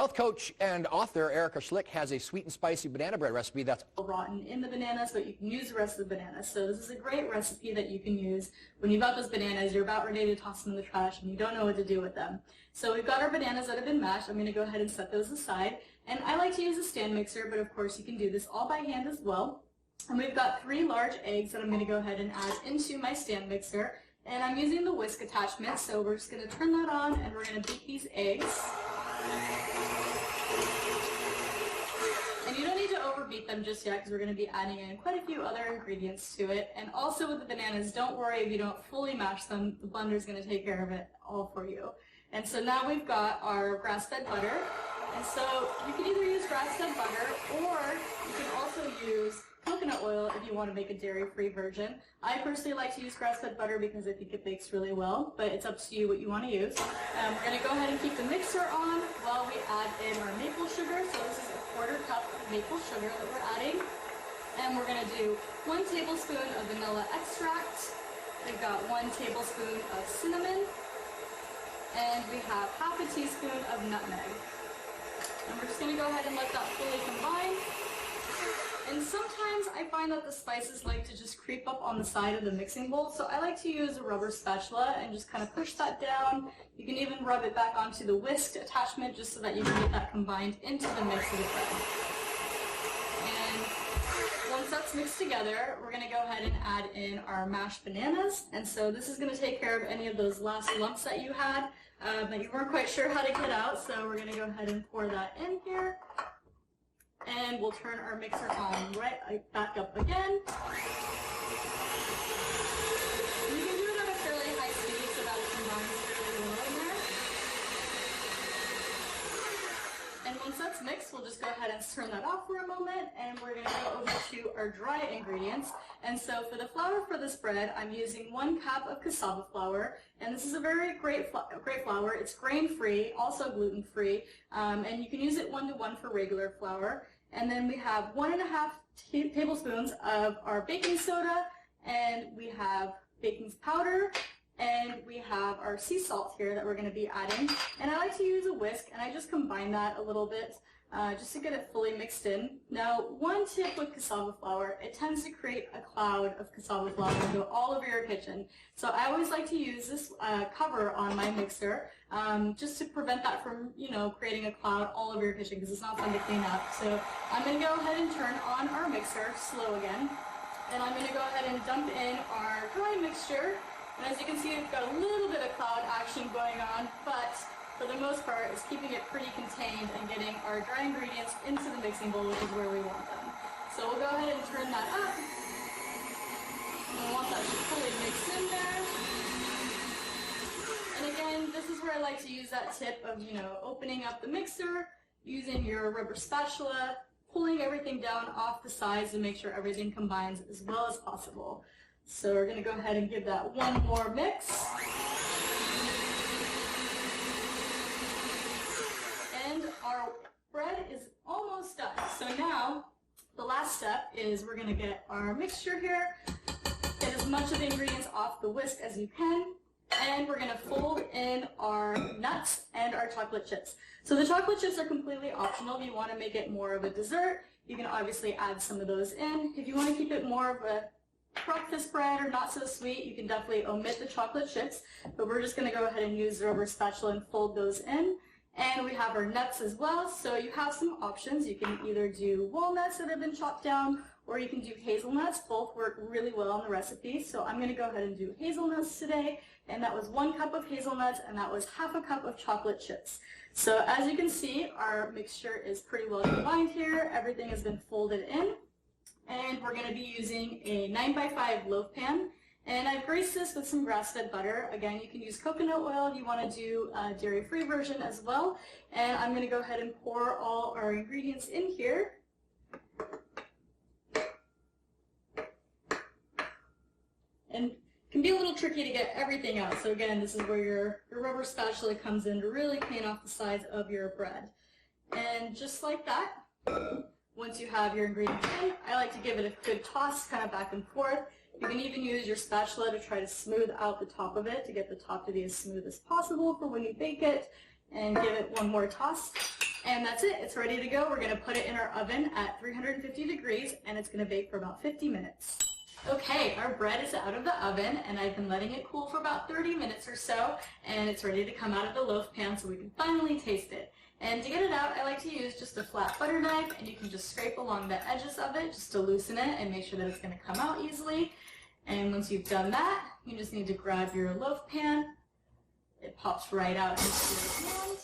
Health coach and author Erica Schlick has a sweet and spicy banana bread recipe that's rotten in the bananas, but you can use the rest of the bananas. So this is a great recipe that you can use when you've got those bananas, you're about ready to toss them in the trash and you don't know what to do with them. So we've got our bananas that have been mashed. I'm going to go ahead and set those aside. And I like to use a stand mixer, but of course you can do this all by hand as well. And we've got 3 large eggs that I'm going to go ahead and add into my stand mixer. And I'm using the whisk attachment, so we're just going to turn that on and we're going to beat these eggs. And you don't need to overbeat them just yet because we're going to be adding in quite a few other ingredients to it. And also with the bananas, don't worry if you don't fully mash them, the blender is going to take care of it all for you. And so now we've got our grass-fed butter. And so you can either use grass-fed butter or you can also use coconut oil if you want to make a dairy-free version. I personally like to use grass-fed butter because I think it bakes really well, but it's up to you what you want to use. We're going to go ahead and keep the mixer on while we add in our maple sugar. So this is a 1/4 cup of maple sugar that we're adding. And we're going to do 1 tablespoon of vanilla extract. We've got 1 tablespoon of cinnamon. And we have 1/2 teaspoon of nutmeg. And we're just going to go ahead and let that fully combine. And sometimes I find that the spices like to just creep up on the side of the mixing bowl, so I like to use a rubber spatula and just kind of push that down. You can even rub it back onto the whisk attachment just so that you can get that combined into the mix of the bread. And once that's mixed together, we're going to go ahead and add in our mashed bananas. And so this is going to take care of any of those last lumps that you had that you weren't quite sure how to get out. So we're going to go ahead and pour that in here. And we'll turn our mixer on back up again. You can do it at a fairly high speed so that it combines fairly well in there. And once that's mixed, we'll just go ahead and turn that off for a moment, and we're going to go over to our dry ingredients. And so for the flour for this bread, I'm using 1 cup of cassava flour, and this is a very great flour. It's grain-free, also gluten-free, and you can use it 1-to-1 for regular flour. And then we have 1.5 tablespoons of our baking soda, and we have baking powder, and we have our sea salt here that we're going to be adding. And I like to use a whisk, and I just combine that a little bit just to get it fully mixed in. Now, one tip with cassava flour, it tends to create a cloud of cassava flour and go all over your kitchen. So I always like to use this cover on my mixer just to prevent that from, creating a cloud all over your kitchen because it's not fun to clean up. So I'm going to go ahead and turn on our mixer slow again. And I'm going to go ahead and dump in our dry mixture. And as you can see, we've got a little bit of cloud action going on, but for the most part, it's keeping it pretty contained and getting our dry ingredients into the mixing bowl, which is where we want them. So we'll go ahead and turn that up. And we want that to fully mix in there. And again, this is where I like to use that tip of, opening up the mixer, using your rubber spatula, pulling everything down off the sides to make sure everything combines as well as possible. So we're going to go ahead and give that one more mix. And our bread is almost done. So now the last step is we're going to get our mixture here, get as much of the ingredients off the whisk as you can, and we're going to fold in our nuts and our chocolate chips. So the chocolate chips are completely optional. If you want to make it more of a dessert, you can obviously add some of those in. If you want to keep it more of a breakfast bread or not so sweet, you can definitely omit the chocolate chips, but we're just going to go ahead and use the rubber spatula and fold those in. And we have our nuts as well, so you have some options. You can either do walnuts that have been chopped down, or you can do hazelnuts. Both work really well in the recipe, so I'm going to go ahead and do hazelnuts today. And that was 1 cup of hazelnuts, and that was 1/2 cup of chocolate chips. So as you can see, our mixture is pretty well combined here. Everything has been folded in. And we're going to be using a 9x5 loaf pan. And I've greased this with some grass-fed butter. Again, you can use coconut oil if you want to do a dairy-free version as well. And I'm going to go ahead and pour all our ingredients in here. And it can be a little tricky to get everything out. So again, this is where your rubber spatula comes in to really clean off the sides of your bread. And just like that, once you have your ingredients in, I like to give it a good toss, kind of back and forth. You can even use your spatula to try to smooth out the top of it to get the top to be as smooth as possible for when you bake it, and give it one more toss. And that's it. It's ready to go. We're going to put it in our oven at 350 degrees, and it's going to bake for about 50 minutes. Okay, our bread is out of the oven, and I've been letting it cool for about 30 minutes or so, and it's ready to come out of the loaf pan so we can finally taste it. And to get it out, I like to use just a flat butter knife, and you can just scrape along the edges of it just to loosen it and make sure that it's going to come out easily. And once you've done that, you just need to grab your loaf pan. It pops right out into your hand.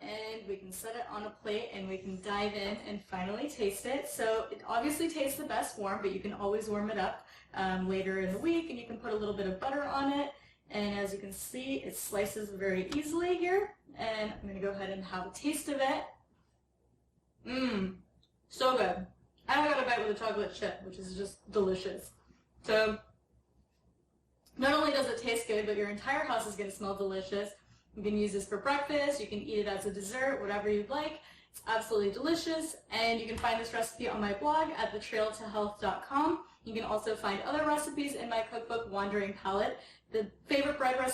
And we can set it on a plate and we can dive in and finally taste it. So it obviously tastes the best warm, but you can always warm it up later in the week, and you can put a little bit of butter on it. And as you can see, it slices very easily here. And I'm going to go ahead and have a taste of it. Mmm, so good. I got a bite with a chocolate chip, which is just delicious. So not only does it taste good, but your entire house is going to smell delicious. You can use this for breakfast, you can eat it as a dessert, whatever you'd like. It's absolutely delicious, and you can find this recipe on my blog at thetrailtohealth.com. You can also find other recipes in my cookbook, Wandering Palate. The favorite bread recipe